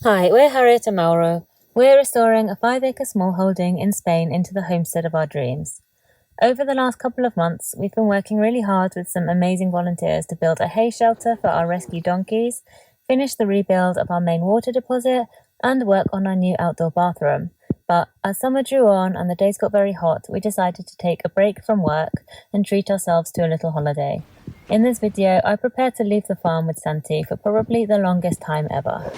Hi, we're Harriet and Mauro. We're restoring a 5-acre smallholding in Spain into the homestead of our dreams. Over the last couple of months, we've been working really hard with some amazing volunteers to build a hay shelter for our rescue donkeys, finish the rebuild of our main water deposit, and work on our new outdoor bathroom. But as summer drew on and the days got very hot, we decided to take a break from work and treat ourselves to a little holiday. In this video, I prepared to leave the farm with Santi for probably the longest time ever.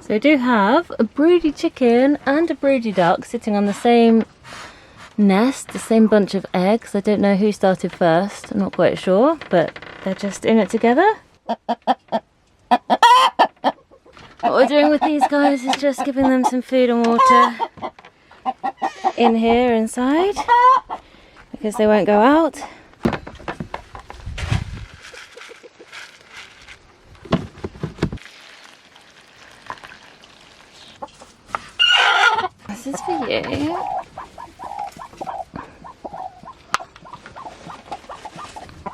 So I do have a broody chicken and a broody duck sitting on the same nest, the same bunch of eggs. I don't know who started first, I'm not quite sure, but they're just in it together. What we're doing with these guys is just giving them some food and water in here inside because they won't go out. This is for you.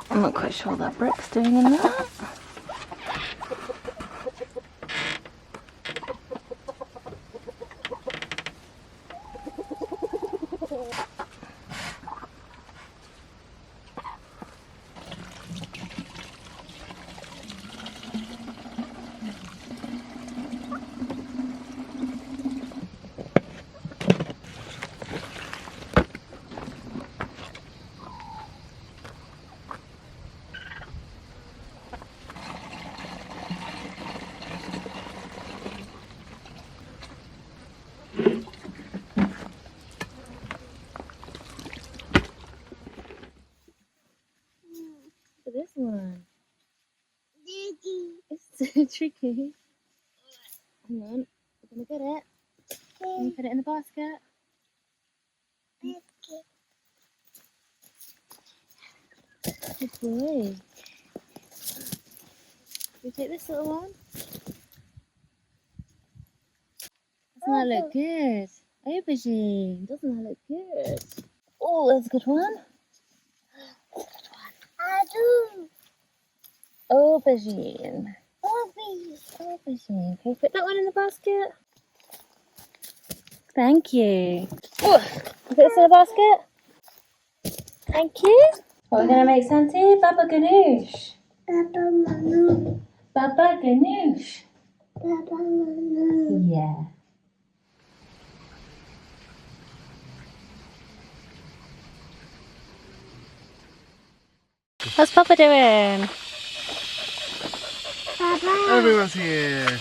I'm not quite sure what that brick's doing in there. This one. It's so tricky. Hang on, we're gonna get it. Can you put it in the basket? Good boy. You take this little one? Doesn't that look good? Aubergine, doesn't that look good? Oh, that's a good one. Aubergine. Aubergine. Can you put that one in the basket? Thank you. Oh, put this in the basket. Thank you. What are we going to make, Santi? Baba Ganoush. Baba Ganoush. Yeah. How's Papa doing? Papa. Everyone's here.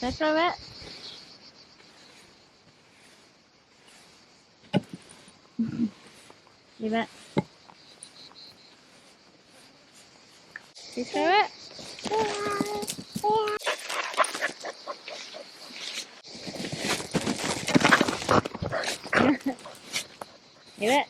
Should I throw it? Leave it. You throw it? Hear it?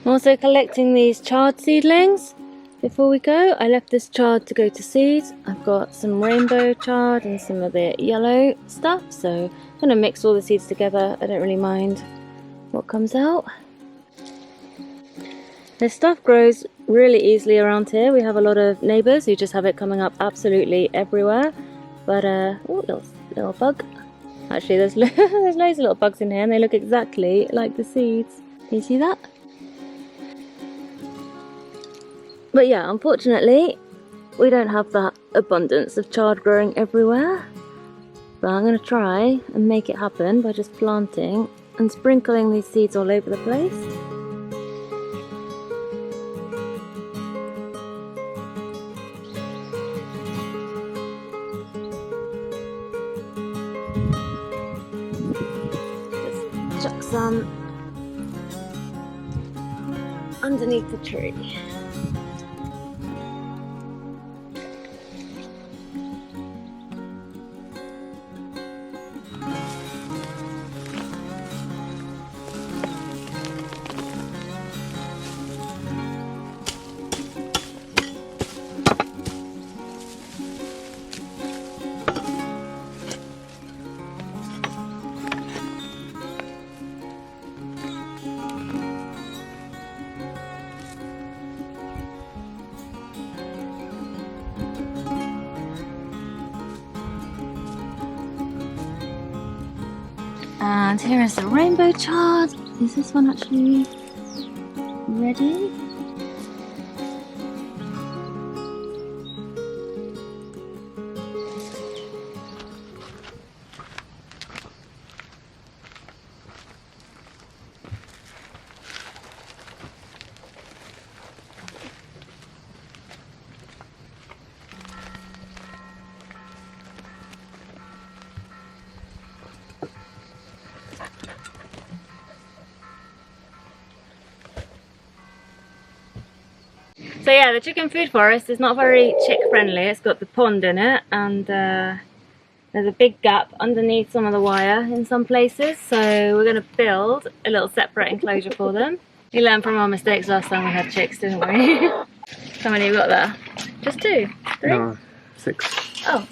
I'm also collecting these chard seedlings. Before we go, I left this chard to go to seed. I've got some rainbow chard and some of the yellow stuff, so I'm going to mix all the seeds together. I don't really mind what comes out. This stuff grows really easily around here. We have a lot of neighbours who just have it coming up absolutely everywhere. But, oh, little bug. Actually, there's loads of little bugs in here and they look exactly like the seeds. Can you see that? But yeah, unfortunately, we don't have that abundance of chard growing everywhere. But I'm going to try and make it happen by just planting and sprinkling these seeds all over the place. Just chuck some underneath the tree. And here is the rainbow chard. Is this one actually ready? So yeah, the chicken food forest is not very chick friendly. It's got the pond in it and there's a big gap underneath some of the wire in some places. So we're going to build a little separate enclosure for them. We learned from our mistakes last time we had chicks, didn't we? How many you got there? Just 2? 3? No, 6. Oh.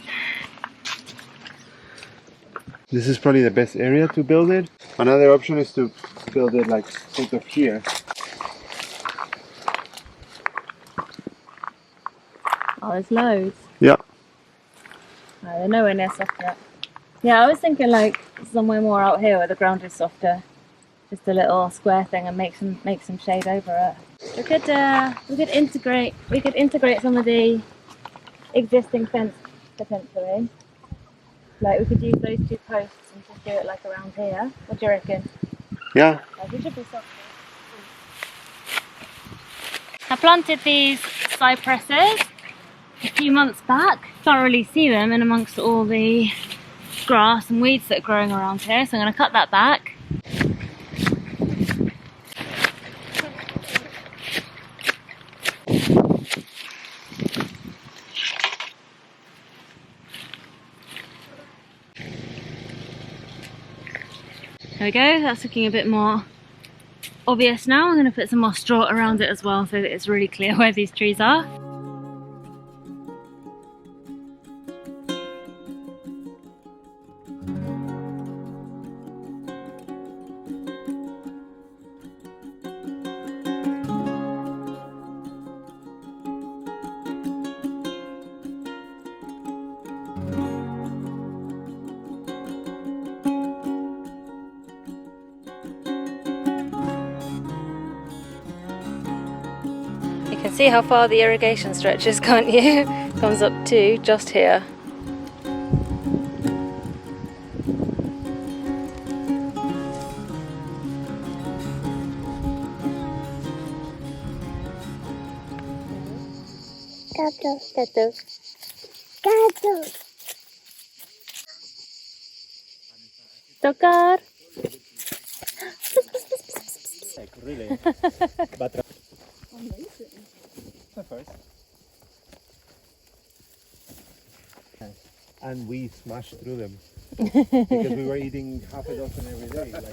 This is probably the best area to build it. Another option is to build it like sort of here. Oh, there's loads. Yeah. No, they're nowhere near soft yet. Yeah, I was thinking like somewhere more out here where the ground is softer. Just a little square thing and make some shade over it. We could integrate some of the existing fence potentially. Like we could use those 2 posts and just do it like around here. What do you reckon? Yeah. Like, it should be softer. I planted these cypresses a few months back. Can't really see them in amongst all the grass and weeds that are growing around here, so I'm going to cut that back. There we go, that's looking a bit more obvious now. I'm going to put some more straw around it as well so that it's really clear where these trees are. You can see how far the irrigation stretches, can't you? Comes up to just here. Gato. Gato. Gato. Tocar. Really? But first. And we smashed through them because we were eating half a dozen every day. Like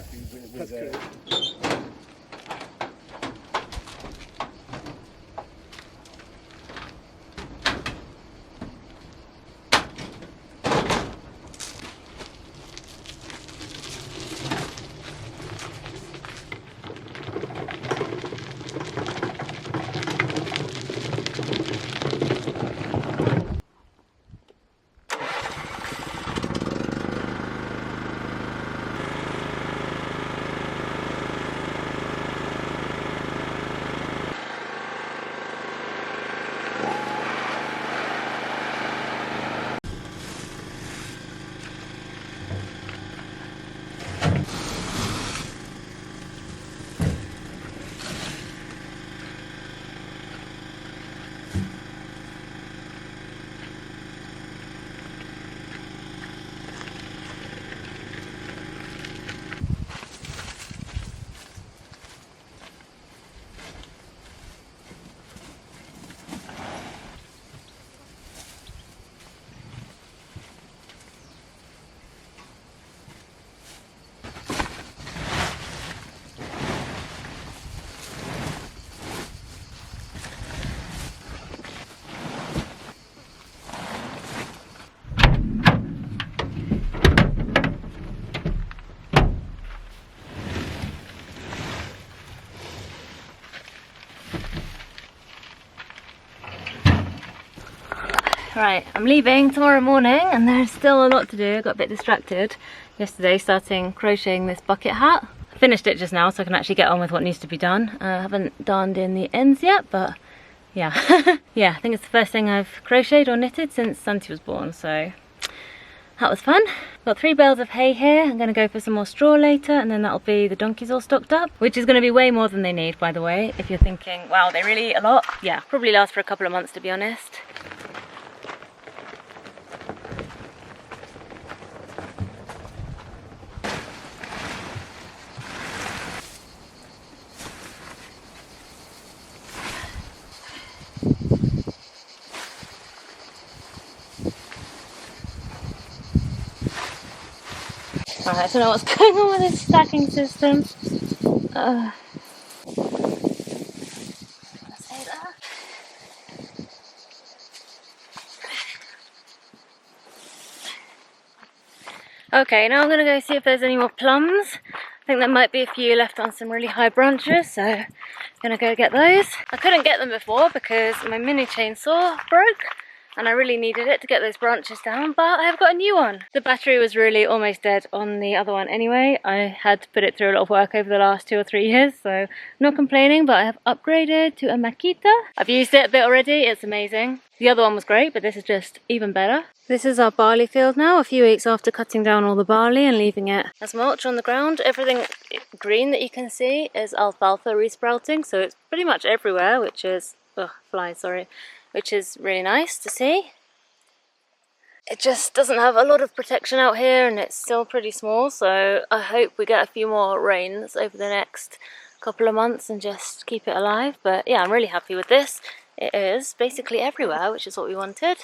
Right, I'm leaving tomorrow morning and there's still a lot to do. I got a bit distracted yesterday starting crocheting this bucket hat. I finished it just now so I can actually get on with what needs to be done. I haven't darned in the ends yet, but yeah. Yeah, I think it's the first thing I've crocheted or knitted since Santi was born, so that was fun. Got 3 bales of hay here. I'm going to go for some more straw later and then that'll be the donkeys all stocked up, which is going to be way more than they need, by the way. If you're thinking, wow, they really eat a lot. Yeah, probably last for a couple of months, to be honest. Alright, I don't know what's going on with this stacking system. Say that. Okay, now I'm going to go see if there's any more plums. I think there might be a few left on some really high branches, so I'm going to go get those. I couldn't get them before because my mini chainsaw broke and I really needed it to get those branches down, but I have got a new one. The battery was really almost dead on the other one anyway. I had to put it through a lot of work over the last 2 or 3 years, so I'm not complaining, but I have upgraded to a Makita. I've used it a bit already, it's amazing. The other one was great, but this is just even better. This is our barley field now, a few weeks after cutting down all the barley and leaving it as mulch on the ground. Everything green that you can see is alfalfa resprouting, so it's pretty much everywhere, which is, flies, sorry, which is really nice to see. It just doesn't have a lot of protection out here and it's still pretty small, so I hope we get a few more rains over the next couple of months and just keep it alive. But yeah, I'm really happy with this. It is basically everywhere, which is what we wanted.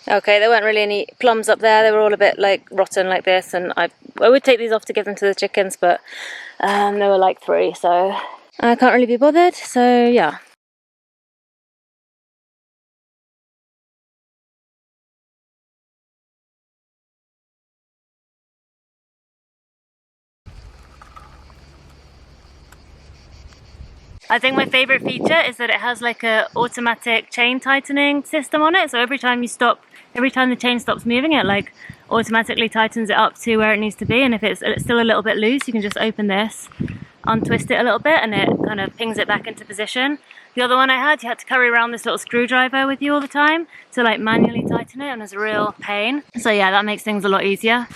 Okay, there weren't really any plums up there. They were all a bit like rotten like this, and I would take these off to give them to the chickens, but there were like 3, so I can't really be bothered, so yeah. I think my favourite feature is that it has like a automatic chain tightening system on it. So every time the chain stops moving, it like automatically tightens it up to where it needs to be. And if it's still a little bit loose, you can just open this, untwist it a little bit, and it kind of pings it back into position. The other one I had, you had to carry around this little screwdriver with you all the time to like manually tighten it, and it's a real pain. So yeah, that makes things a lot easier.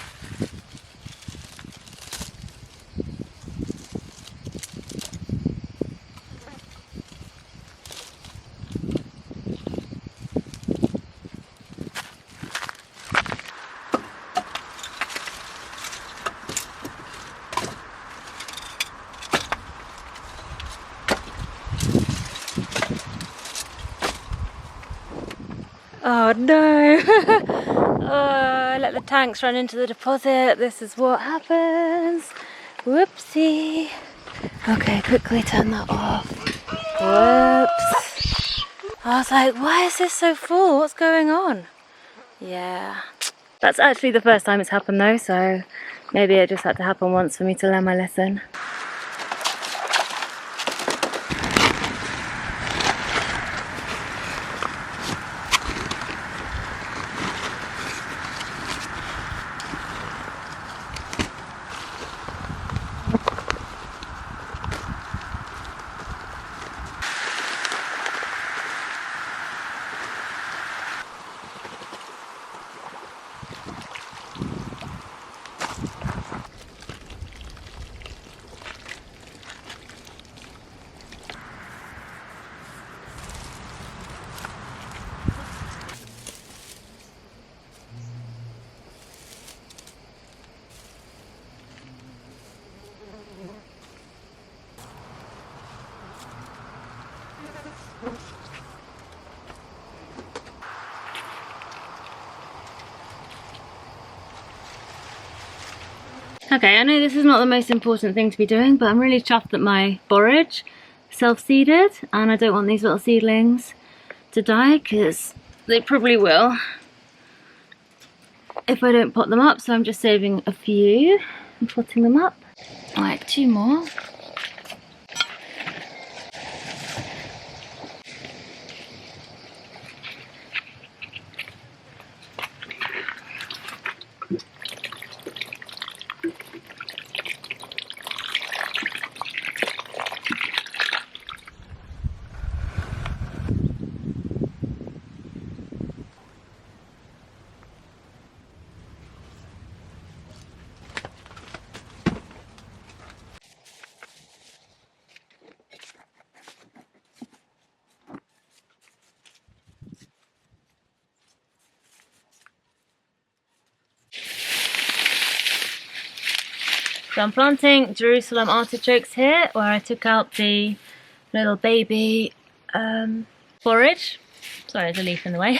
Oh no! Oh, I let the tanks run into the deposit. This is what happens. Whoopsie. Okay, quickly turn that off. Whoops. I was like, why is this so full? What's going on? Yeah. That's actually the first time it's happened though, so maybe it just had to happen once for me to learn my lesson. Okay, I know this is not the most important thing to be doing, but I'm really chuffed that my borage self-seeded, and I don't want these little seedlings to die because they probably will if I don't pot them up, so I'm just saving a few and potting them up. Like 2 more. So I'm planting Jerusalem artichokes here, where I took out the little baby forage. Sorry, there's a leaf in the way.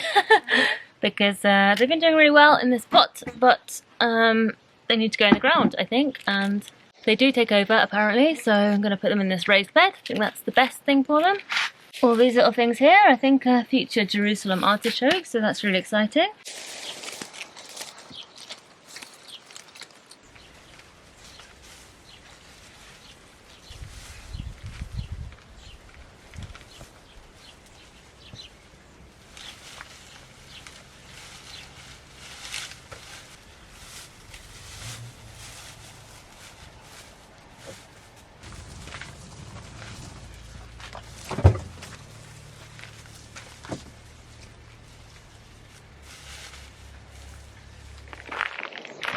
Because they've been doing really well in this pot, but they need to go in the ground, I think, and they do take over apparently, so I'm going to put them in this raised bed. I think that's the best thing for them. All these little things here, I think are future Jerusalem artichokes, so that's really exciting.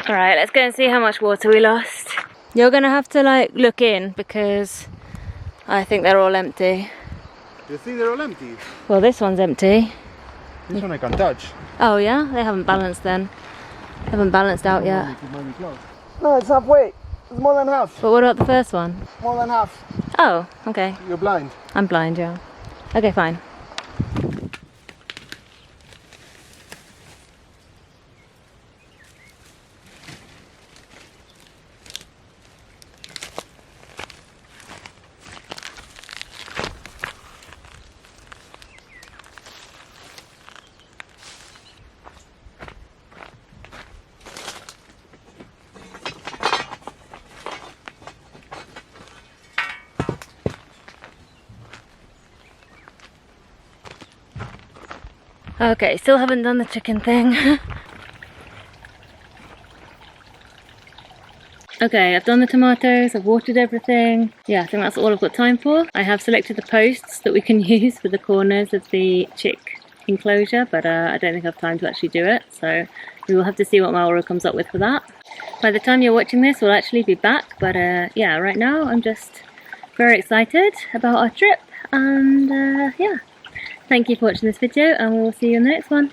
Alright, let's go and see how much water we lost. You're gonna have to like look in because I think they're all empty. You think they're all empty? Well, this one's empty. This one I can touch. Oh yeah? They haven't balanced then. They haven't balanced out yet. No, it's halfway. It's more than half. But what about the first one? More than half. Oh, okay. You're blind. I'm blind, yeah. Okay, fine. Okay, still haven't done the chicken thing. Okay, I've done the tomatoes, I've watered everything. Yeah, I think that's all I've got time for. I have selected the posts that we can use for the corners of the chick enclosure, but I don't think I have time to actually do it, so we will have to see what Mauro comes up with for that. By the time you're watching this, we'll actually be back, but yeah, right now I'm just very excited about our trip, and yeah. Thank you for watching this video, and we'll see you in the next one.